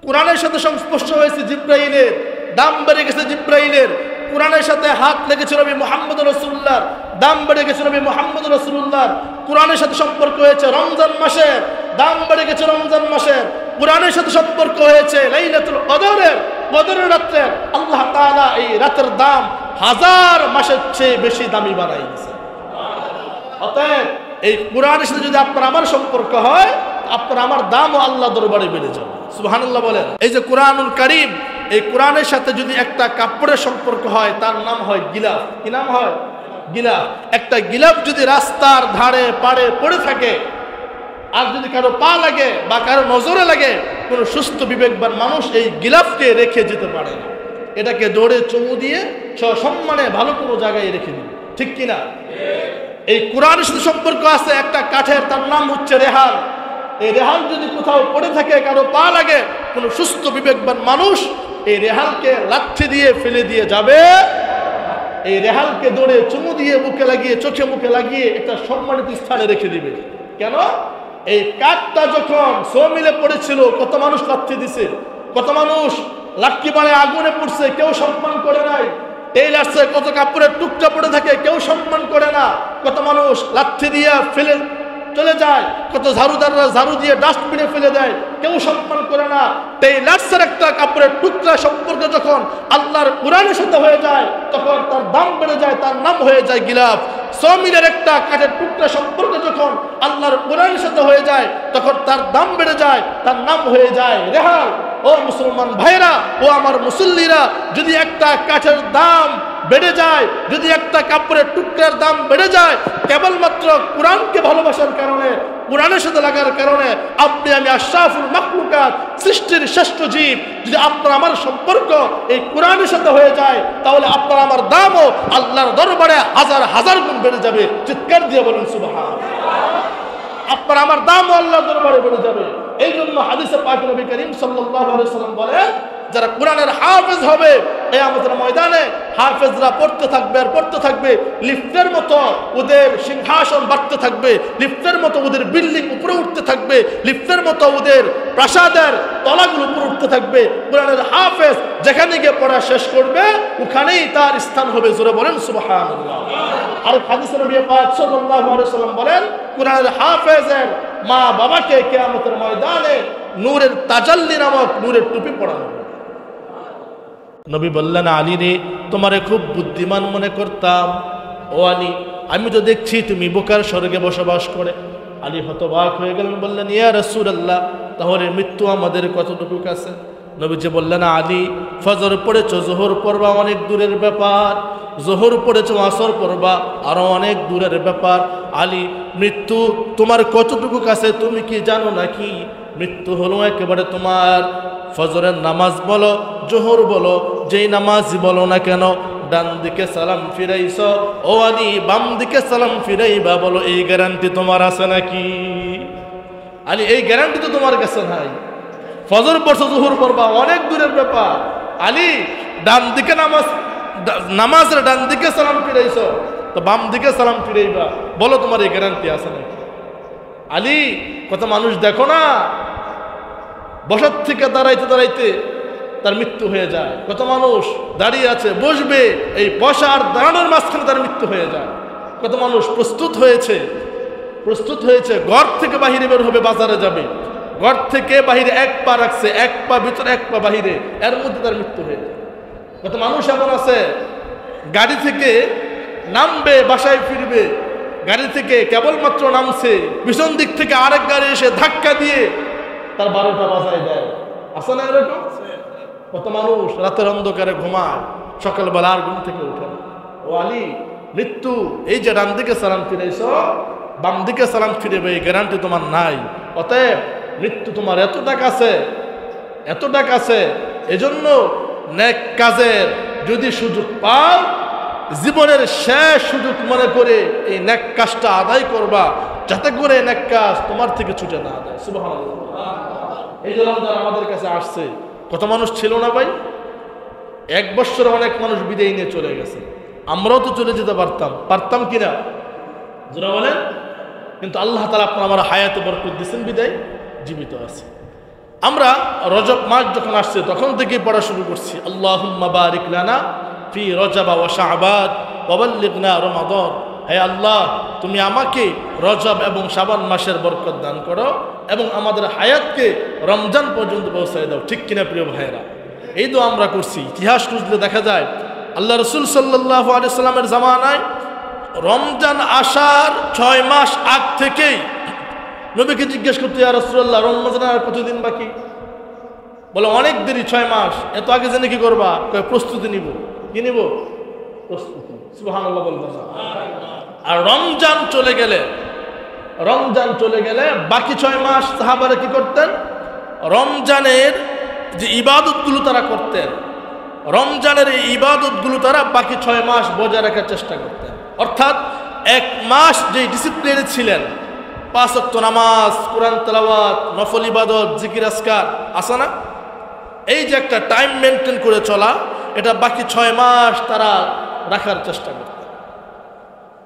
কোরআনের সাথে সংস্পর্শ হয়েছে জিব্রাইলের, দাম বেড়ে গেছে জিব্রাইলের। কোরআনের সাথে হাত লেগেছে নবী মুহাম্মদ রাসূলুল্লাহর, দাম বেড়ে গেছে নবী মুহাম্মদ রাসূলুল্লাহর। কোরআনের সাথে সম্পর্ক হয়েছে রমজান মাসের, দাম বেড়ে গেছে রমজান মাসের। কোরআনের সাথে সম্পর্ক হয়েছে লাইলাতুল কদরের, কদরের রাতে। আল্লাহ তাআলা এই রাতের দাম 1000 মাসের চেয়ে বেশি দামি বানাই দিয়েছে। অতএব এই কোরআনের সাথে যদি আপনার আমার সম্পর্ক হয়, আপনার আমার দামও আল্লাহ দরবারে বেড়ে যাবে। সুবহানাল্লাহ বলেন। এই যে কোরআনুল কারীম, এই কোরআনের সাথে যদি একটা কাপড়ের সম্পর্ক হয়, তার নাম হয় গিলাফ। কি নাম হয়? গিলাফ। একটা গিলাফ যদি রাস্তার ধারে পাড়ে পড়ে থাকে, আর যদি কারো পা লাগে বা কারো নজরে লাগে, কোনো সুস্থ বিবেকবান মানুষ এই গিলাফকে রেখে যেতে পারে না। এটাকে দৌড়ে চুমু দিয়ে সসম্মানে ভালো কোনো জায়গায় রেখে দিবে। ঠিক কিনা? এই কোরআনের সাথে সম্পর্ক আছে একটা কাঠের, তার নাম হচ্ছে রেহান। এই রেহান যদি কোথাও পড়ে থাকে, কারো পা লাগে, কোনো সুস্থ বিবেকবান মানুষ এই রেহালকে লাঠি দিয়ে ফেলে দিয়ে যাবে। এই রেহালকে দৌড়ে চুমু দিয়ে মুখে লাগিয়ে, চোখে মুখে লাগিয়ে একটা সম্মানিত স্থানে রেখে দিবে। কেন? এই কাঠটা যখন মিলে পড়েছিল, কত মানুষ লাঠি দিছে, কত মানুষ লাঠি মারে আগুনে পড়ছে, কেউ সম্মান করে নাই। এই লাঠি কত কাপড়ের টুকটা পড়ে থাকে, কেউ সম্মান করে না। কত মানুষ লাঠি দিয়ে ফেলে চলে যায়, কত ঝাড়ুদাররা ঝাড়ু দিয়ে ডাস্টবিনে ফেলে দেয়, কেউ সম্মান করে না। এই লাঠের একটা কাপড়ের টুকরা সম্পর্ক যখন আল্লাহর কোরআনের সাথে হয়ে যায়, তখন তার দাম বেড়ে যায়, তার নাম হয়ে যায় গিলাফ। মিলের একটা কাঠের টুকরা সম্পর্ক যখন আল্লাহর কোরআনের সাথে হয়ে যায়, তখন তার দাম বেড়ে যায়, তার নাম হয়ে যায় রেহাল। ও মুসলমান ভাইরা, ও আমার মুসল্লিরা, যদি একটা কাঠের দাম বেড়ে যায়, যদি একটা কাপড়ের টুকরার দাম বেড়ে যায়, কেবলমাত্র কোরআনকে ভালোবাসার কারণে, কোরআনের সাথে লাগার কারণে, আপনি আমি আশরাফুল মাখলুকাত, সৃষ্টির শ্রেষ্ঠ জীব, যদি আপনার আমার সম্পর্ক এই কোরআনের সাথে হয়ে যায়, তাহলে আপনার আমার দামও আল্লাহর দরবারে 1000 গুণ বেড়ে যাবে। চিৎকার দিয়ে বলুন সুবহানাল্লাহ। আপনার আমার দামও আল্লাহর দরবারে বেড়ে যাবে। এই জন্য হাদিসে পাক নবী করিম সাল্লাল্লাহু আলাইহি ওয়াসাল্লাম বলেন, যারা কোরআনের হাফেজ হবে, কিয়ামতের ময়দানে হাফেজরা পড়তে থাকবে আর পড়তে থাকবে, লিফটের মতো ওদের সিংহাসন বাড়তে থাকবে, লিফটের মতো ওদের বিল্ডিং উপরে উঠতে থাকবে, লিফটের মতো ওদের প্রাসাদের তলাগুলো উপরে উঠতে থাকবে। কোরআনের হাফেজ যেখানে গিয়ে পড়া শেষ করবে, ওখানেই তার স্থান হবে। জোরে বলেন সুবহানাল্লাহ। আর হাদিসে নবী পাক সাল্লাল্লাহু আলাইহি ওয়াসাল্লাম বলেন, কোরআনের হাফেজের মা বাবাকে কিয়ামতের ময়দানে নূরের তাজাল্লি নামক নূরের টুপি পরানো হবে। নবী বললেন, আলী রে, তোমারে খুব বুদ্ধিমান মনে করতাম। ও আলী, আমি তো দেখছি তুমি বোকার স্বর্গে বসবাস করে। আলী হতবাক হয়ে গেলেন, বললেন, ইয়া রাসূলুল্লাহ, তাহলে মৃত্যু আমাদের কতটুকু কাছে? নবীজি বললেন, আলী, ফজর পড়েছ, যোহর পড়বা, অনেক দূরের ব্যাপার। যোহর পড়েছ, আসর পড়বা, আরো অনেক দূরের ব্যাপার। আলী, মৃত্যু তোমার কতটুকু কাছে তুমি কি জানো নাকি? মৃত্যু হলো একেবারে তোমার ফজরের নামাজ বলো, জোহর বলো, যেই নামাজই বলো না কেন, ডান দিকে সালাম ফিরাইছ, ও আলী, বাম দিকে সালাম ফিরাইবা, বলো, এই গ্যারান্টি তোমার আছে নাকি? আলী, এই গ্যারান্টি তো তোমার কাছে নাই। ফজর পড়ছো, জোহর পড়বা, অনেক দূরের ব্যাপার। আলী, ডান দিকে নামাজের ডান দিকে সালাম ফিরাইছ, তো বাম দিকে সালাম ফিরাইবা, বলো, তোমার এই গ্যারান্টি আছে নাকি? আলী, কত মানুষ দেখো না, বসার থেকে দাঁড়াইতে দাঁড়াইতে তার মৃত্যু হয়ে যায়। কত মানুষ দাঁড়িয়ে আছে, বসবে, এই বসা আর দাঁড়ানোর মাঝখানে তার মৃত্যু হয়ে যায়। কত মানুষ প্রস্তুত হয়েছে, ঘর থেকে বাহিরে বের হবে, বাজারে যাবে, ঘর থেকে বাহিরে এক পা রাখছে, এক পা ভিতরে, এক পা বাহিরে, এর মধ্যে তার মৃত্যু হয়ে যায়। কত মানুষ এমন আছে, গাড়ি থেকে নামবে, বাসায় ফিরবে, গাড়ি থেকে কেবলমাত্র নামছে, পিছন দিক থেকে আরেক গাড়ি এসে ধাক্কা দিয়ে তার 12টা বাজায় দেয়। আছে না এরকম? কত মানুষ রাতের অন্ধকারে ঘুমায়, সকালবেলা আর ঘুম থেকে উঠে। ও আলী, মৃত্যু এই যে ডান দিকে সালাম ফিরেছ, বাম দিকে সালাম ফিরেবে, এই গ্যারান্টি তোমার নাই। অতএব মৃত্যু তোমার এতটা কাছে, এজন্য নেক কাজের যদি সুযোগ পাও, জীবনের শেষ সুযোগ মনে করে এই নেক কাজটা আদায় করবা, যাতে করে নেক কাজ তোমার থেকে ছুটে না যায়। সুবহানাল্লাহ। এই যে রমজান আমাদের কাছে আসছে, কত মানুষ ছিল না ভাই? 1 বছরে অনেক মানুষ বিদায় নিয়ে চলে গেছে। আমরাও তো চলে যেতে পারতাম কিনা? যারা বলেন, কিন্তু আল্লাহ তাআলা আপনার আমার হায়াতে বরকত দিয়েছেন, বিদায় জীবিত আছে। আমরা রজব মাস যখন আসছে তখন থেকেই পড়া শুরু করছি, আল্লাহুম্মা বারিক লানা ফি রজব ওয়া শাবান ওয়া বাল্লিগনা রমাদান। হে আল্লাহ, তুমি আমাকে রজব এবং শাবান মাসের বরকত দান করো এবং আমাদের হায়াতকে রমজান পর্যন্ত পৌঁছায় দাও। ঠিক কিনা প্রিয় ভাইয়েরা? এই তো আমরা করছি। ইতিহাস খুঁজলে দেখা যায় আল্লাহ রসুল সাল্লাল্লাহু আলাইহি সাল্লামের জামানায় রমজান আসার 6 মাস আগ থেকেই নবীকে জিজ্ঞেস করতে, ইয়া রাসূলুল্লাহ, রমজান আর কতদিন বাকি? বলে অনেক দেরি, 6 মাস। এত আগে জেনে কি করবা? প্রস্তুতি নিব। কি নিব? প্রস্তুতি। সুবহানাল্লাহ বলবেন না? আর রমজান চলে গেলে বাকি 6 মাস সাহাবারা কি করতেন? রমজানের যে ইবাদতগুলো তারা করতেন, রমজানের এই ইবাদতগুলো তারা বাকি 6 মাস বজায় রাখার চেষ্টা করতেন। অর্থাৎ 1 মাস যে ডিসিপ্লিনে ছিলেন, 5 ওয়াক্ত নামাজ, কোরআন তেলাওয়াত, নফল ইবাদত, জিকির আজকার আছে না, এই যে একটা টাইম মেনটেন করে চলা, এটা বাকি 6 মাস তারা রাখার চেষ্টা করতেন।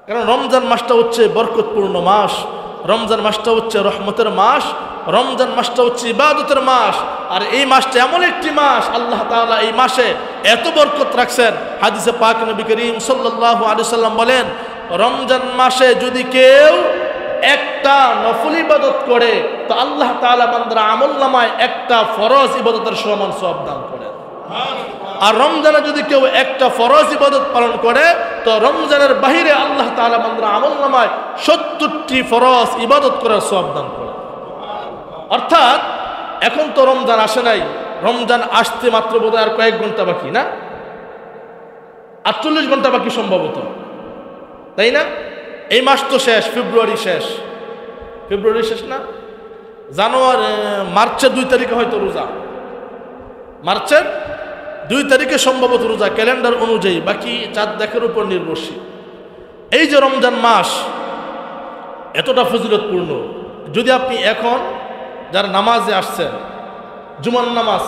কারণ রমজান মাসটা হচ্ছে বরকতপূর্ণ মাস, রমজান মাসটা হচ্ছে রহমতের মাস, রমজান মাসটা হচ্ছে ইবাদতের মাস। আর এই মাসটা এমন একটি মাস, আল্লাহ তাআলা এই মাসে এত বরকত রাখছেন। হাদিসে পাক নবী করিম সাল্লাল্লাহু আলাইহি সাল্লাম বলেন, রমজান মাসে যদি কেউ একটা নফল ইবাদত করে তো আল্লাহ তাআলা বান্দার আমলনামায় একটা ফরজ ইবাদতের সমান সওয়াব দান করেন। আর রমজানে যদি কেউ একটা ফরজ ইবাদত পালন করে তো রমজানের বাহিরে আল্লাহ তাআলা বান্দার আমলনামায় 70টি ফরজ ইবাদত করার সওয়াব দান করেন। অর্থাৎ এখন তো রমজান আসে নাই, রমজান আসতে মাত্র বোধহয় আর কয়েক ঘন্টা বাকি, না 48 ঘন্টা বাকি সম্ভবত, তাই না? এই মাস তো শেষ, ফেব্রুয়ারি শেষ না? মার্চের 2 তারিখে হয়তো রোজা, মার্চের 2 তারিখে সম্ভবত রোজা ক্যালেন্ডার অনুযায়ী, বাকি চাঁদ দেখার উপর নির্ভরশীল। এই যে রমজান মাস এতটা ফজিলতপূর্ণ, যদি আপনি এখন যারা নামাজে আসছেন, জুমার নামাজ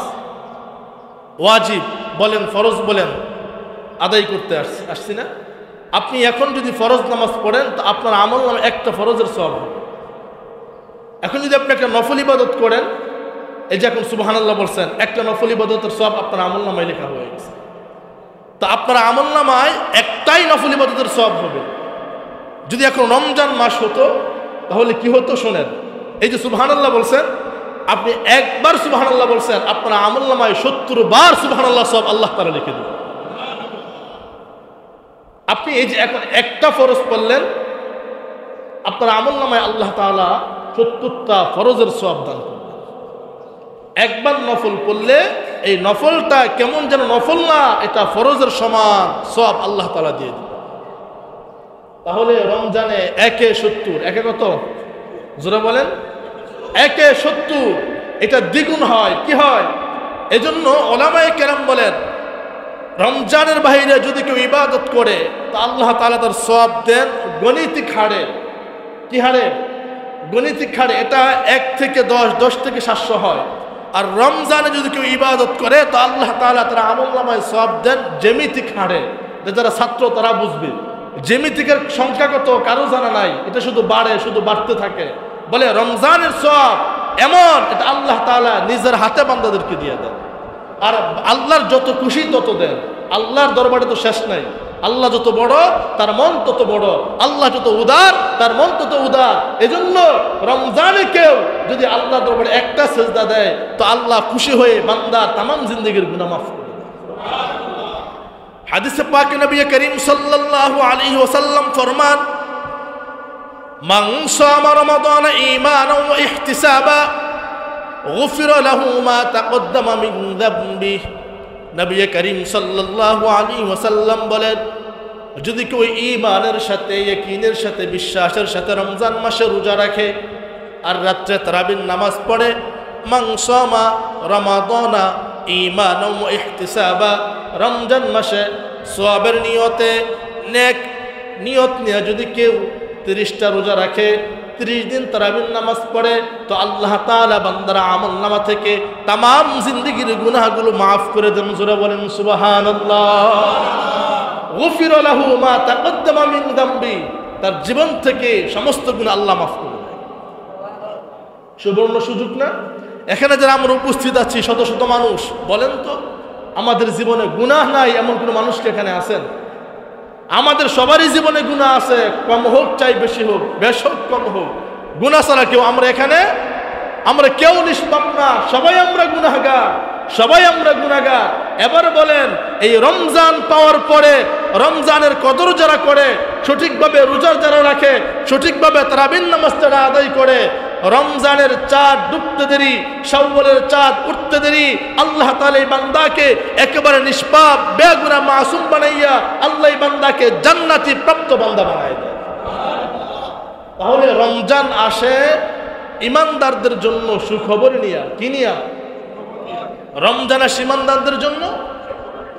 ওয়াজিব বলেন, ফরজ বলেন, আদায় করতে আসছি না, আপনি এখন যদি ফরজ নামাজ পড়েন তো আপনার আমল নামে একটা ফরজের সওয়াব হবে। এখন যদি আপনি একটা নফল ইবাদত করেন, এই যে এখন সুবহানাল্লাহ বলছেন, একটা নফল ইবাদতের সওয়াব আপনার আমল নামায় লেখা হয়ে গেছে। তো আপনার আমল নামায় একটাই নফল ইবাদতের সওয়াব হবে। যদি এখন রমজান মাস হতো তাহলে কি হতো শোনেন, এই যে সুবহানাল্লাহ বলছেন, আপনি একবার সুবহানাল্লাহ বলছেন, আপনার আমল নামায় 70 বার সুবহানাল্লাহ সওয়াব আল্লাহ তাআলা লিখে দেবেন। আপনি এই যে এখন একটা ফরজ পড়লেন, আপনার আমল নামায় আল্লাহ তাআলা 70টা ফরজের সওয়াব দান করবেন। একবার নফল পড়লে এই নফলটা কেমন যেন নফল না, এটা ফরজের সমান সওয়াব আল্লাহ তাআলা দিয়ে দিবেন। তাহলে রমজানে 1 এ 70, একে কত? জোরে বলেন। 1 এ 70, এটা দ্বিগুণ হয়। কি হয়? এজন্য উলামায়ে কেরাম বলেন, রমজানের বাইরে যদি কেউ ইবাদত করে তো আল্লাহ তাআলা তার সওয়াব দেন গণিতিক হারে। কি হারে? গণিতিক হারে। এটা 1 থেকে 10, 10 থেকে 700 হয়। আর রমজানে যদি কেউ ইবাদত করে তো আল্লাহ তাআলা তার আমলনামায় সওয়াব দেন জ্যামিতিক হারে। যারা ছাত্র তারা বুঝবে, জ্যামিতিকের সংখ্যা কত কারো জানা নাই, এটা শুধু বাড়ে, শুধু বাড়তে থাকে। বলে রমজানের সওয়াব এমন, এটা আল্লাহ তাআলা নিজের হাতে বান্দাদেরকে দিয়ে দেন। আর আল্লাহর যত খুশি তত দেন। আল্লাহর দরবারে তো শেষ নাই। আল্লাহ যত বড় তার মন তত বড়, আল্লাহ যত উদার তার মন তত উদার। এজন্য রমজানে কেউ যদি আল্লাহর দরবারে একটা সেজদা দেয় তো আল্লাহ খুশি হয়ে বান্দার তামাম জিন্দেগির গুনাহ মাফ করে দেন। হাদিসে পাকে নবী করিম সাল্লাল্লাহু আলাইহি ওয়াসাল্লাম ফরমান, মান সামা রমাদান ঈমানান ওয়া ইহতিসাবা গুফিরা লাহু মা তাকদ্দামা মিন যামবিহি। নবী করিম সাল্লাল্লাহু আলাইহি ওয়াসাল্লাম বলেন, যদি কেউ ঈমানের সাথে, ইয়াকিনের সাথে, বিশ্বাসের সাথে রমজান মাসে রোজা রাখে আর রাত্রে তারাবির নামাজ পড়ে, মান সামা রমাদানা ঈমানান ওয়া ইহতিসাবা, রমজান মাসে সওয়াবের নিয়তে, নেক নিয়ত নিয়ে যদি কেউ 30টা রোজা রাখে, 30 দিন তারাবির নামাজ পড়ে তো আল্লাহ তাআলা বান্দার আমলনামা থেকে তামাম জিন্দেগির গুনাহগুলো মাফ করে দেন। জোরে বলেন সুবহানাল্লাহ। গুফিরা লাহু মা তাকদ্দামা মিন যামবি, তার জীবন থেকে সমস্ত গুনাহ আল্লাহ মাফ করে দেয়। সুবর্ণ সুযোগ না? এখানে যারা আমরা উপস্থিত আছি শত শত মানুষ, বলেন তো আমাদের জীবনে গুনাহ নাই এমন কোনো মানুষ কি এখানে আছেন? আমাদের সবারই জীবনে গুনাহ আছে, কম হোক চাই বেশি হোক, বেশ হোক কম হোক, গুনাহ ছাড়া কেউ আমরা কেউ নিষ্পাপ না, সবাই আমরা গুনাহগার, সবাই আমরা গুনাহগার। এবার বলেন, এই রমজান পাওয়ার পরে রমজানের কদর যারা করে, সঠিকভাবে রোজা যারা রাখে, সঠিকভাবে তারাবির নামাজ যারা আদায় করে, রমজানের চাঁদ ডুবতে দেরি, শাওয়ালের চাঁদ উঠতে দেরি, আল্লাহ তাআলা এই বান্দাকে একেবারে নিষ্পাপ বেগুনাহ মাসুম বানাইয়া আল্লাহ এই বান্দাকে জান্নাতি প্রাপ্ত বান্দা বানায় দেয়। তাহলে রমজান আসে ইমানদারদের জন্য সুখবর নিয়া, কি নিয়া? রমজান আসে ইমানদারদের জন্য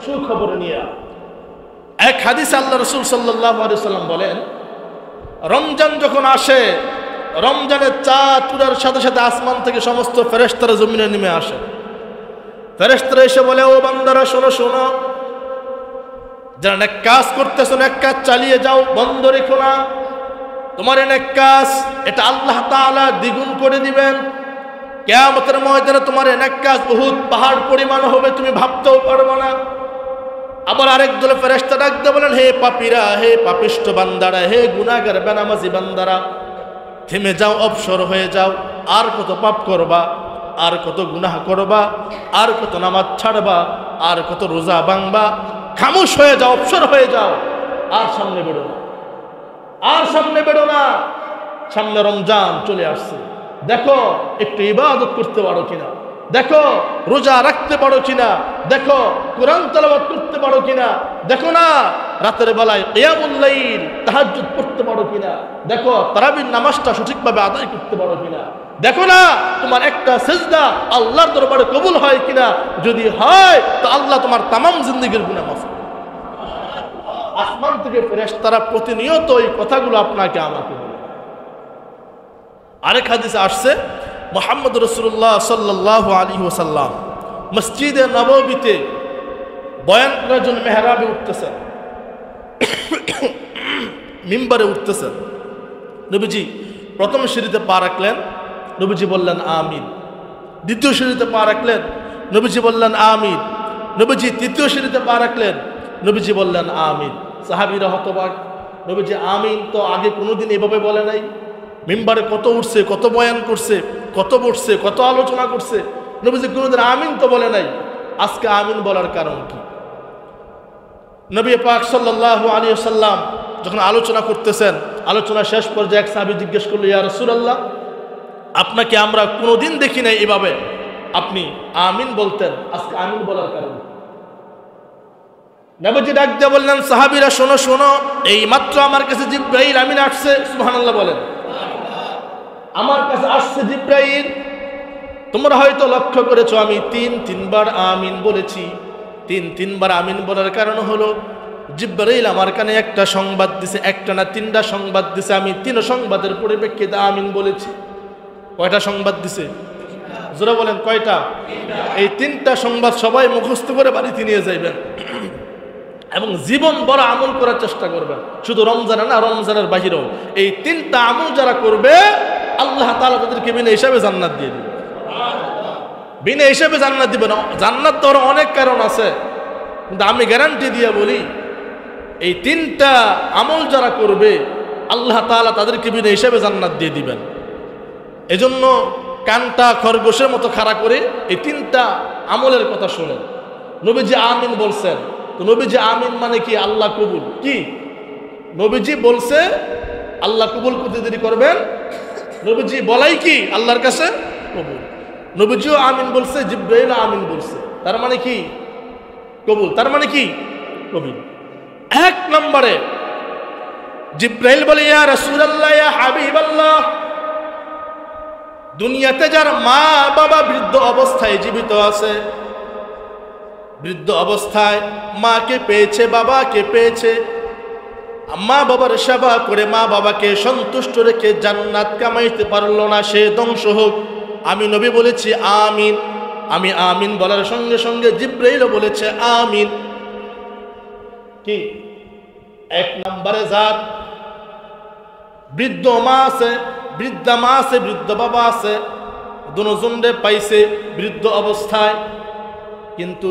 সুখবর নিয়া। এক হাদিসে আল্লাহ রাসূল সাল্লাল্লাহু আলাইহি ওয়াসাল্লাম বলেন, রমজান যখন আসে, রমজানের চাঁদ উঠার সাথে সাথে আসমান থেকে সমস্ত ফেরেশতারা জমিনে নেমে আসে। ফেরেশতারা এসে বলে, ও বান্দারা শোনো শোনো, যারা নেক কাজ করতেছো নেক কাজ চালিয়ে যাও, বন্ধ রেখো না। তোমার নেক কাজ এটা আল্লাহ তাআলা দ্বিগুণ করে দিবেন। কিয়ামতের ময়দানে তোমার নেক কাজ বহুত পাহাড় পরিমাণ হবে, তুমি ভাবতেও পারবে না। আবার আরেক দলে ফেরেশতা ডাক দিয়ে বলেন, হে পাপীরা, হে পাপিষ্ঠ বান্দারা, হে গুনাহগার বেনামাজি বান্দারা, থেমে যাও, অবসর হয়ে যাও। আর কত পাপ করবা, আর কত গুনাহ করবা, আর কত নামাজ ছাড়বা, আর কত রোজা ভাঙবা? খামোশ হয়ে যাও, অবসর হয়ে যাও, আর সামনে বেরো না, আর সামনে বেরো না। সামনে রমজান চলে আসছে, দেখো একটু ইবাদত করতে পারো কিনা, দেখো রোজা রাখতে পারো কিনা, দেখো কোরআন তেলাওয়াত করতে পারো কিনা, দেখো না রাতের বেলায় কিয়ামুল লাইল তাহাজ্জুদ পড়তে পারো কিনা, দেখো তারাবির নামাজটা সঠিকভাবে আদায় করতে পারো কিনা, দেখো না তোমার একটা সিজদা আল্লাহর দরবারে কবুল হয় কিনা। যদি হয় তো আল্লাহ তোমার তামাম জিন্দেগির গুনাহ মাফ করবে। আসমান থেকে ফেরেশতারা প্রতিনিয়ত এই কথাগুলো আপনাকে আমাকে বলে। আরেক হাদিসে আসছে, মুহাম্মদ রাসূলুল্লাহ সাল্লাল্লাহু আলাইহি ওয়াসাল্লাম মসজিদে নববীতে বয়ান করার জন্য মেহরাবে উঠতেছেন, মিম্বারে উঠতেছেন। নবীজি প্রথম সিঁড়িতে পা রাখলেন, নবীজি বললেন আমিন। দ্বিতীয় সিঁড়িতে পা রাখলেন, নবীজি বললেন আমিন। নবীজি তৃতীয় সিঁড়িতে পা রাখলেন, নবীজি বললেন আমিন। সাহাবীরা হতবাক, নবীজি আমিন তো আগে কোনোদিন এভাবে বলে নাই। মিম্বারে কত উঠছে, কত বয়ান করছে, কত বসছে, কত আলোচনা করছে, নবীজি কোনোদিন আমিন তো বলে নাই। আজকে আমিন বলার কারণ কি? নবী পাক সাল্লাল্লাহু আলাইহি ওয়াসাল্লাম যখন আলোচনা করতেছেন, আলোচনা শেষ পর্যায়ে এক সাহাবী জিজ্ঞেস করলো, ইয়া রাসূলুল্লাহ, আপনাকে আমরা কোনোদিন দেখি নাই এভাবে আপনি আমিন বলতেন, আজকে আমিন বলার কারণ? নবীজি ডাক দিয়ে বললেন, সাহাবীরা শোনো শোনো, এই মাত্র আমার কাছে জিবরাইল আমিন আসছে। সুবহানাল্লাহ বলেন। আমার কাছে আসছে জিবরাইল। তোমরা হয়তো লক্ষ্য করেছো আমি তিনবার আমিন বলেছি। তিনবার আমিন বলার কারণ হলো জিবরাইল আমার কানে একটা সংবাদ দিছে, একটা না তিনটা সংবাদ দিছে। আমি তিন সংবাদের পরিপ্রেক্ষিতে আমিন বলেছি। কয়টা সংবাদ দিছে? জোরে বলেন কয়টা? এই তিনটা সংবাদ সবাই মুখস্থ করে বাড়িতে নিয়ে যাইবেন এবং জীবন বড় আমল করার চেষ্টা করবেন। শুধু রমজানে না, রমজানের বাহিরেও এই তিনটা আমল যারা করবে আল্লাহ তাআলা তাদেরকে বিনা হিসাবে জান্নাত দিয়ে দিবে। বিনা হিসাবে জান্নাত দিবেন। জান্নাত তো অনেক কারণ আছে, কিন্তু আমি গ্যারান্টি দিয়ে বলি, এই তিনটা আমল যারা করবে আল্লাহ তাআলা তাদেরকে বিনা হিসাবে জান্নাত দিয়ে দিবেন। এজন্য কানটা খরগোশের মতো খাড়া করে এই তিনটা আমলের কথা শুনেন। নবীজি আমিন বলছেন, তো নবীজি আমিন মানে কি? আল্লাহ কবুল। কি নবীজি বলছে আল্লাহ কবুল করতে দেরি করবেন? নবীজি বলাই কি আল্লাহর কাছে কবুল। নবীজিও আমিন বলছে, জিবরাইল আমিন বলছে, তার মানে কি? কবুল। তার মানে কি? কবুল। এক নম্বরে জিবরাইল বলে, ইয়া রাসূলুল্লাহ, ইয়া হাবিবাল্লাহ, দুনিয়াতে যার মা বাবা বৃদ্ধ অবস্থায় জীবিত আছে, বৃদ্ধ অবস্থায় মাকে পেয়েছে, বাবাকে পেয়েছে, মা বাবার সেবা করে মা বাবাকে সন্তুষ্ট রেখে জান্নাত কামাইতে পারলো না, সে ধ্বংস হোক। আমি নবী বলেছি আমিন। আমি আমিন বলার সঙ্গে সঙ্গে জিবরাইলও বলেছে আমিন। কি? এক নম্বরে যার বৃদ্ধ মা আছে, বৃদ্ধা মা আছে, বৃদ্ধ বাবা আছে, দুজনরে পাইছে বৃদ্ধ অবস্থায়, কিন্তু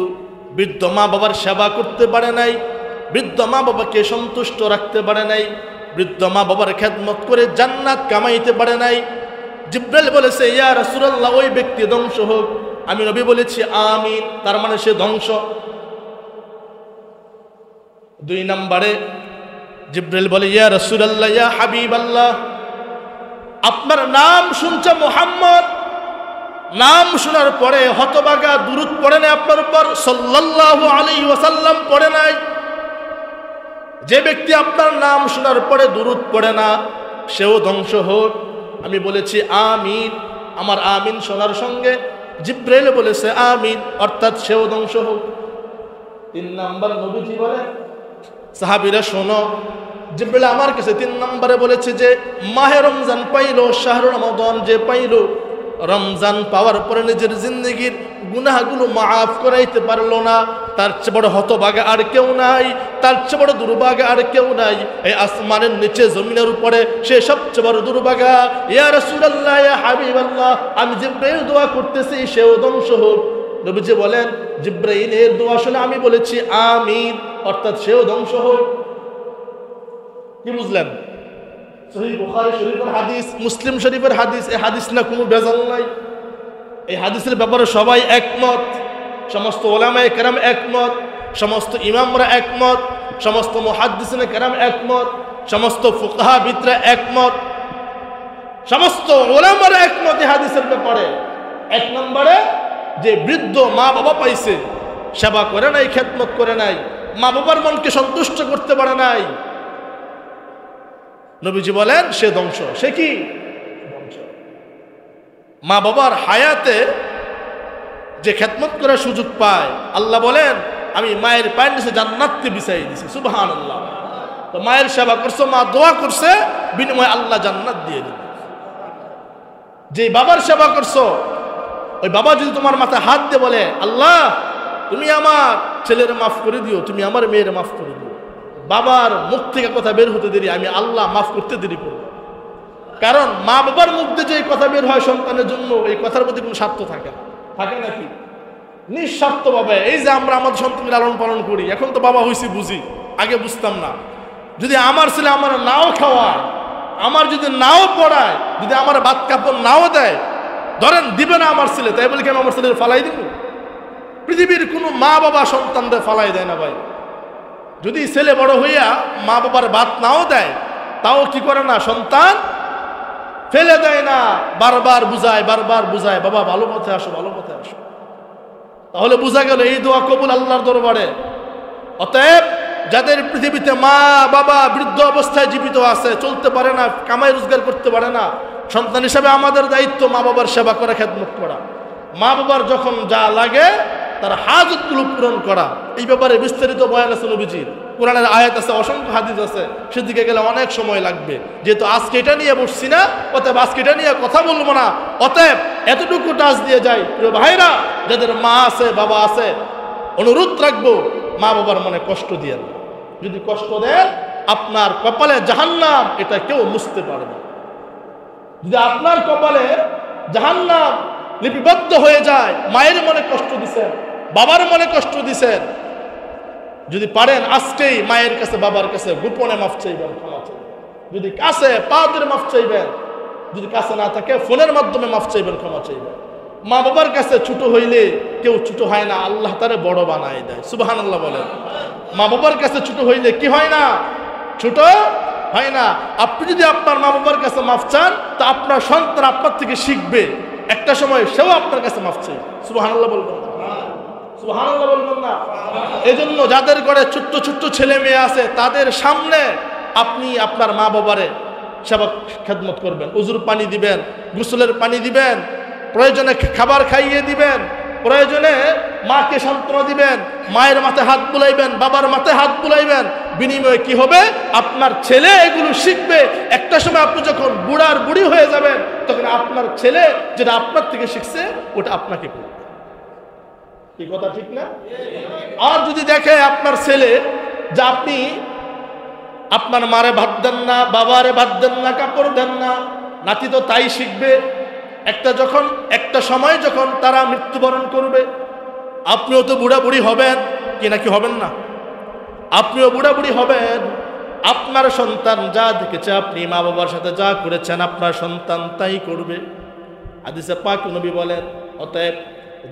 বৃদ্ধ মা বাবার সেবা করতে পারে নাই, বৃদ্ধ মা বাবাকে সন্তুষ্ট রাখতে পারে নাই, বৃদ্ধ মা বাবার খেদমত করে জান্নাত কামাইতে পারে নাই। জিব্রাইল বলেছে, ইয়া রাসূলুল্লাহ, ওই ব্যক্তি ধ্বংস হোক। আমি নবী বলেছি আমিন, তার মানে সে ধ্বংস। 2 নম্বরে জিব্রাইল বলে, ইয়া রাসূলুল্লাহ, ইয়া হাবিবাল্লাহ, আপনার নাম শুনছে মুহাম্মদ, নাম শোনার পরে হতবাগা দুরূদ পড়ে না আপনার উপর, সাল্লাল্লাহু আলাইহি ওয়াসাল্লাম পড়ে নাই। যে ব্যক্তি আপনার নাম শোনার পরে দুরূদ পড়ে না, সেও ধ্বংস হোক। আমি বলেছি আমিন, আমার আমিন শোনার সঙ্গে জিব্রাইল বলেছে আমিন, অর্থাৎ সেও ধ্বংস হোক। 3 নম্বর নবীজি বলে, সাহাবীরা শোনো, জিব্রাইল আমার কাছে 3 নম্বরে বলেছে যে মাহে রমজান পাইলো, শাহরুর রমাদান যে পাইলো, রমজান পাওয়ার পরে নিজের জিন্দেগির গুনাহগুলো মাফ করাইতে পারলো না, তার চেয়ে বড় হতভাগা আর কেউ নাই, তার চেয়ে বড় দুর্ভাগা আর কেউ নাই। এই আসমানের নিচে জমিনের উপরে সে সবচেয়ে বড় দুর্ভাগা। ইয়া রাসূলুল্লাহ, ইয়া হাবিবাল্লাহ, আমি জিব্রাইল দোয়া করতেছি সেও ধ্বংস হোক। নবীজি বলেন, জিব্রাইলের দোয়া শুনে আমি বলেছি আমিন, অর্থাৎ সেও ধ্বংস হোক। কি বুঝলেন? সহিহ বুখারী শরীফের হাদিস, মুসলিম শরীফের হাদিস, এই হাদিস না কোনো ভেজাল নাই। এই হাদিসের ব্যাপারে সবাই একমত, সমস্ত উলামায়ে কেরাম একমত, সমস্ত ইমামরা একমত, সমস্ত মুহাদ্দিসিনে কেরাম একমত, সমস্ত ফুকাহাবিদরা একমত, সমস্ত উলামারা একমত এই হাদিসের ব্যাপারে। 1 নম্বরে যে বৃদ্ধ মা বাবা পাইছে, সেবা করে নাই, খেদমত করে নাই, মা বাবার মনকে সন্তুষ্ট করতে পারে নাই, নবীজি বলেন সে ধ্বংস। সে কি ধ্বংস? মা বাবার হায়াতে যে খেদমত করার সুযোগ পায়, আল্লাহ বলেন আমি মায়ের পায়ের নিচে জান্নাতকে বিছাই দিছি। সুবহানাল্লাহ। তো মায়ের সেবা করছো, মা দোয়া করছে, বিনিময়ে আল্লাহ জান্নাত দিয়ে দিবে। যে বাবার সেবা করছো, ওই বাবা যদি তোমার মাথায় হাত দিয়ে বলে, আল্লাহ তুমি আমার ছেলের মাফ করে দিও, তুমি আমার মেয়ের মাফ করে দিও, বাবার মুখ থেকে কথা বের হতে দেরি, আমি আল্লাহ মাফ করতে দেরি করব। কারণ মা বাবার মুখ দিয়ে যে কথা বের হয় সন্তানের জন্য, এই কথার প্রতি কোনো স্বার্থ থাকে না, থাকে নাকি? নিঃস্বার্থভাবে। এই যে আমরা আমাদের সন্তানকে লালন পালন করি, এখন তো বাবা হয়েছি বুঝি, আগে বুঝতাম না। যদি আমার ছেলে আমার নাও খাওয়ায়, আমার যদি নাও পড়ায়, যদি আমার ভাত কাপড় নাও দেয়, ধরেন দিবে না আমার ছেলে, তাই বলে কি আমি আমার ছেলের ফালাই দিব? পৃথিবীর কোনো মা বাবা সন্তানদের ফালাই দেয় না ভাই। যদি ছেলে বড় হইয়া মা বাবার ভাত নাও দেয়, তাও কি করে না, সন্তান ফেলে দেয় না, বারবার বুঝায়, বারবার বুঝায়, বাবা ভালো পথে আসো, ভালো পথে আসো। তাহলে বোঝা গেল এই দোয়া কবুল আল্লাহর দরবারে। অতএব যাদের পৃথিবীতে মা বাবা বৃদ্ধ অবস্থায় জীবিত আছে, চলতে পারে না, কামাই রোজগার করতে পারে না, সন্তান হিসাবে আমাদের দায়িত্ব মা বাবার সেবা করা, খেদমত করা, মা বাবার যখন যা লাগে তার হাজতগুলো পূরণ করা। এই ব্যাপারে বিস্তারিত বয়ান আছে নবীজির, কোরআনের আয়াত আছে, অসংখ্য হাদিস আছে, সেদিকে গেলে অনেক সময় লাগবে। যেহেতু আজকে এটা নিয়ে বসছি না, অতএব আজকে এটা নিয়ে কথা বলবো না। অতএব এতটুকু টাচ দিয়ে যাই, প্রিয় ভাইরা, যাদের মা আছে বাবা আছে, অনুরোধ রাখবো মা বাবার মনে কষ্ট দিয়ে না। যদি কষ্ট দেন, আপনার কপালে জাহান্নাম, এটা কেউ মুছতে পারে না। যদি আপনার কপালে জাহান্নাম লিপিবদ্ধ হয়ে যায়, মায়ের মনে কষ্ট দিছেন, বাবার মনে কষ্ট দিছেন, যদি পারেন আজকেই মায়ের কাছে বাবার কাছে গোপনে মাফ চাইবেন, ক্ষমা চাইবেন। যদি কাছে পা ধরে মাফ চাইবেন, যদি কাছে না থাকে ফোনের মাধ্যমে মাফ চাইবেন, ক্ষমা চাইবেন। মা বাবার কাছে ছোট হইলে কেউ ছোট হয় না, আল্লাহ তারে বড় বানায় দেয়। সুবহানাল্লাহ বলেন। মা বাবার কাছে ছোট হইলে কি হয় না, ছোট হয় না। আপনি যদি আপনার মা বাবার কাছে মাফ চান, তা আপনার সন্তান আপনার থেকে শিখবে, একটা সময় সেও আপনার কাছে মাফ চাই। সুবহানাল্লাহ বলবেন না? সুবহানাল্লাহ বলবেন না? এজন্য যাদের ঘরে ছোট্ট ছোট্ট ছেলে মেয়ে আছে, তাদের সামনে আপনি আপনার মা বাবারে সেবা খেদমত করবেন, উজুর পানি দিবেন, গোসলের পানি দিবেন, প্রয়োজনে খাবার খাইয়ে দিবেন, প্রয়োজনে মাকে সান্ত্বনা দিবেন, মায়ের মাথায় হাত বুলাইবেন, বাবার মাথায় হাত বুলাইবেন। বিনিময়ে কি হবে, আপনার ছেলে এগুলো শিখবে। একটা সময় আপনি যখন বুড়ার বুড়ি হয়ে যাবেন, তখন আপনার ছেলে যেটা আপনার থেকে শিখছে ওটা আপনাকে করবে। কি কথা ঠিক না? আর যদি দেখে আপনার ছেলে যে আপনি আপনার মারে ভাত দেন না, বাবারে ভাত দেন না, কাপড় দেন না, নাতি তো তাই শিখবে। একটা সময় যখন তারা মৃত্যুবরণ করবে, আপনিও তো বুড়াবুড়ি হবেন কি নাকি হবেন না? আপনিও বুড়াবুড়ি হবেন। আপনার সন্তান যা দেখেছে, আপনি মা বাবার সাথে যা করেছেন, আপনার সন্তান তাই করবে। হাদিসে পাক নবী বলেন, অতএব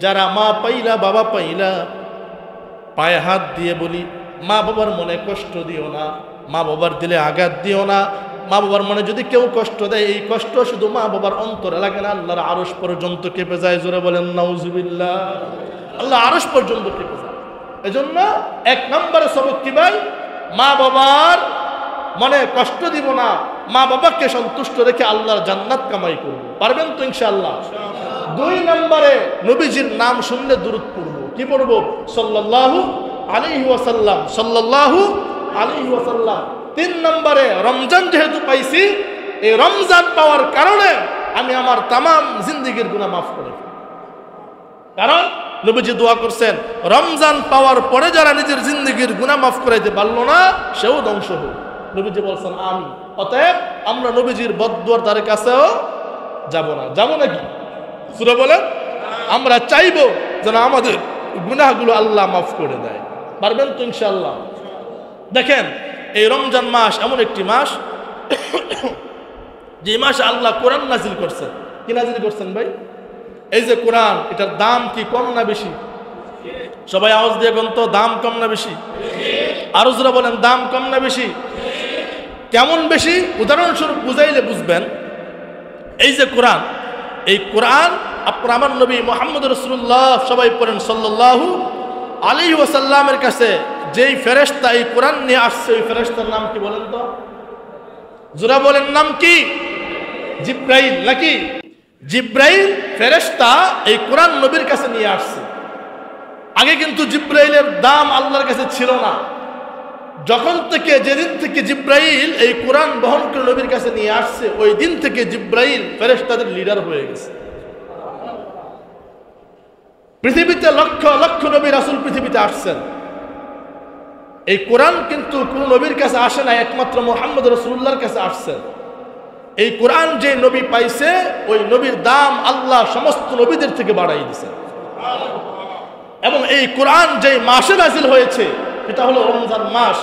যারা মা পাইলা বাবা পাইলা, পায়ে হাত দিয়ে বলি, মা বাবার মনে কষ্ট দিও না, মা বাবার দিলে আঘাত দিও না। মা বাবার মনে যদি কেউ কষ্ট দেয়, এই কষ্ট শুধু মা বাবার অন্তরে লাগে না, আল্লাহর আরশ পর্যন্ত কেঁপে যায়। জোরে বলেন নাউজুবিল্লাহ। আল্লাহ আরশ পর্যন্ত কেঁপে যায়। এজন্য 1 নম্বরে সবক কি ভাই? মা বাবার মনে কষ্ট দিব না, মা বাবাকে সন্তুষ্ট রেখে আল্লাহর জান্নাত কামাই করব। পারবেন তো ইনশাআল্লাহ? 2 নম্বরে নবীজির নাম শুনলে দুরূদ পড়ব। কি পড়ব? সাল্লাল্লাহু আলাইহি ওয়াসাল্লাম, সাল্লাল্লাহু আলাইহি ওয়াসাল্লাম। 3 নম্বরে রমজান যেহেতু পাইছি, এই রমজান পাওয়ার কারণে আমি আমার তামাম জিন্দেগীর গুনাহ মাফ করে ফেলি। কারণ নবীজি দোয়া করছেন, রমজান পাওয়ার পরে যারা নিজের জিন্দেগীর গুনাহ মাফ করাইতে পারলো না, সেও ধ্বংস হোক। নবীজি বলছেন আমিন। অতএব আমরা নবীজির বদদুয়ার তার কাছেও যাব না। যাব নাকি? সূরা বলেন। আমরা চাইবো যেন আমাদের গুনাহগুলো আল্লাহ মাফ করে দেয়। পারবেন তো ইনশাআল্লাহ? দেখেন, এই রমজান মাস এমন একটি মাস যে মাসে আল্লাহ কোরআন নাজিল করছেন। কি নাজিল করছেন ভাই? এই যে কোরআন, এটার দাম কি কম না বেশি? সবাই আওয়াজ দিয়ে কোন তো, দাম কম না বেশি? আরো যারা বলেন, দাম কম না বেশি? কেমন বেশি? উদাহরণস্বরূপ বুঝাইলে বুঝবেন। এই যে কোরআন, এই কোরআন আপনার আমার নবী মুহাম্মদ রাসূলুল্লাহ সবাই পড়েন সাল্লাল্লাহু আলাইহি ওয়াসাল্লামের কাছে যেই ফেরেশতা এই কোরআন নিয়ে আসছে, ওই ফেরেশতার নাম কি বলেন তো? জোরা বলেন, নাম কি? জিব্রাইল নাকি? জিব্রাইল ফেরেশতা এই কোরআন নবীর কাছে নিয়ে আসছে। আগে কিন্তু জিব্রাইলের দাম আল্লাহর কাছে ছিল না। যখন থেকে, যেদিন থেকে জিব্রাইল এই কোরআন বহন করে নবীর কাছে নিয়ে আসছে, ওই দিন থেকে জিব্রাইল ফেরেশতাদের লিডার হয়ে গেছে। পৃথিবীতে লক্ষ লক্ষ নবী রাসূল পৃথিবীতে আসছেন। এই কোরআন কিন্তু কোন নবীর কাছে আসে না, একমাত্র মুহাম্মদ রাসূলুল্লাহর কাছে আসছেন। এই কোরআন যে নবী পাইছে, ওই নবীর দাম আল্লাহ সমস্ত নবীদের থেকে বাড়াই দিয়েছেন। এবং এই কোরআন যে মাসে নাজিল হয়েছে, এটা হলো রমজান মাস।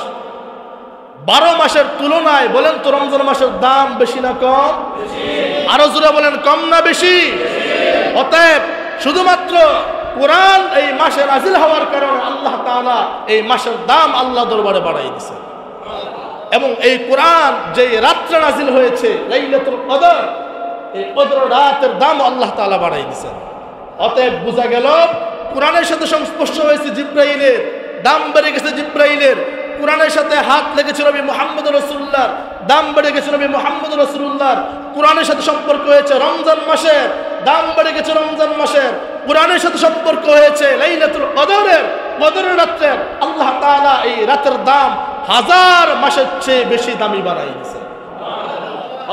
12 মাসের তুলনায় বলেন তো রমজান মাসের দাম বেশি না কম? আরো জোরে বলেন, কম না বেশি? অতএব শুধুমাত্র কোরআন এই মাসে নাজিল হওয়ার কারণে আল্লাহ তাআলা এই মাসের দাম আল্লাহ দরবারে বাড়াই দিয়েছেন। এবং এই কোরআন যে রাত্রে নাজিল হয়েছে, লাইলাতুল কদর, এই কদর রাতের দাম আল্লাহ তাআলা বাড়াই দিয়েছেন। অতএব বোঝা গেল, কোরআনের সাথে সংস্পর্শ হয়েছে জিব্রাইলের, দাম বেড়ে গেছে জিব্রাইলের। কোরআনের সাথে হাত লেগেছে নবী মুহাম্মদ রাসূলুল্লাহর, দাম বেড়ে গেছে নবী মুহাম্মদ রাসূলুল্লাহর। কোরআনের সাথে সম্পর্ক হয়েছে রমজান মাসের, দাম বেড়ে গেছে রমজান মাসের। কোরআনের সাথে সম্পর্ক হয়েছে লাইলাতুল কদরের, কদরের রাতের। আল্লাহ তাআলা এই রাতের দাম 1000 মাসের চেয়ে বেশি দামি বানাই দিয়েছে।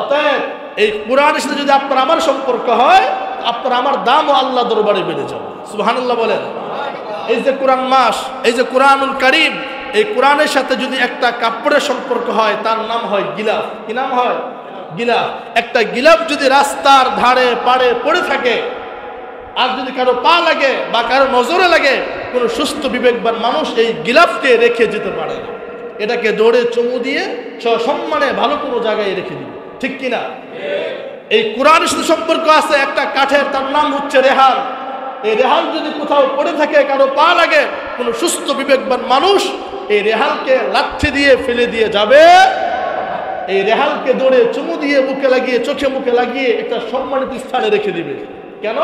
অতএব এই কোরআনের সাথে যদি আপনার আমার সম্পর্ক হয়, আপনার আমার দামও আল্লাহ দরবারে বেড়ে যাবে। সুবহানাল্লাহ বলেন। এই যে কোরআন মাস, এই যে কোরআনুল কারীম, এই কোরআনের সাথে যদি একটা কাপড়ের সম্পর্ক হয়, তার নাম হয় গিলাফ। কি নাম হয়? গিলাফ। একটা গিলাফ যদি রাস্তার ধারে পাড়ে পড়ে থাকে, আর যদি কারো পা লাগে বা কারো নজরে লাগে, কোনো সুস্থ বিবেকবান মানুষ এই গিলাফকে রেখে যেতে পারে না। এটাকে দৌড়ে চুমু দিয়ে সম্মানে ভালো কোনো জায়গায় রেখে দিবে। ঠিক কিনা? এই কোরআনের সাথে সম্পর্ক আছে একটা কাঠের, তার নাম হচ্ছে রেহাল। এই রেহাল যদি কোথাও পড়ে থাকে, কারো পা লাগে, কোনো সুস্থ বিবেকবান মানুষ এই রেহালকে লাঠি দিয়ে ফেলে দিয়ে যাবে। এই রেহালকে দৌড়ে চুমু দিয়ে মুখে লাগিয়ে, চোখে মুখে লাগিয়ে একটা সম্মানিত স্থানে রেখে দিবে। কেন?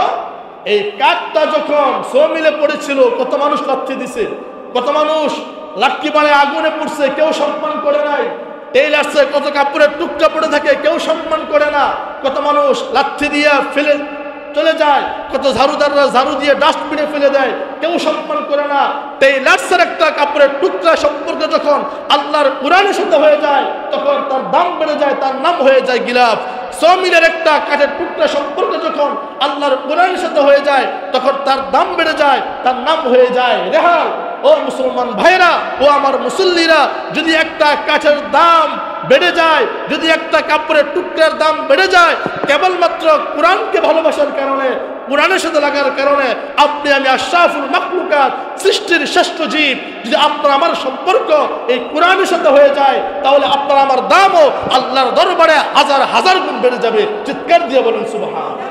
এই কাঠটা যখন মিলে পড়েছিল, কত মানুষ লাঠি দিছে, কত মানুষ লাঠি মারে আগুনে পড়ছে, কেউ সম্মান করে নাই। টেইলার্সে কত কাপড়ের টুকরা পড়ে থাকে, কেউ সম্মান করে না। কত মানুষ লাঠি দিয়ে ফেলে চলে যায়, কত ঝাড়ুদাররা ঝাড়ু দিয়ে ডাস্টবিনে ফেলে দেয়, কেউ সম্মান করে না। টেইলার্সের একটা কাপড়ের টুকরা সম্পর্ক যখন আল্লাহর কোরআনের সাথে হয়ে যায়, তখন তার দাম বেড়ে যায়, তার নাম হয়ে যায় গিলাফ। মিলের একটা কাঠের টুকরা সম্পর্ক যখন আল্লাহর কোরআনের সাথে হয়ে যায়, তখন তার দাম বেড়ে যায়, তার নাম হয়ে যায় রেহাল। ও মুসলমান ভাইরা, ও আমার মুসল্লিরা, যদি একটা কাঠের দাম বেড়ে যায়, যদি একটা কাপড়ের টুকরার দাম বেড়ে যায়, কেবলমাত্র কোরআনকে ভালোবাসার কারণে, কোরআনের সাথে লাগার কারণে, আপনি আমি আশরাফুল মাখলুকাত, সৃষ্টির শ্রেষ্ঠ জীব, যদি আপনার আমার সম্পর্ক এই কোরআনের সাথে হয়ে যায়, তাহলে আপনার আমার দামও আল্লাহর দরবারে হাজার হাজার গুণ বেড়ে যাবে। চিৎকার দিয়ে বলেন সুবহানাল্লাহ।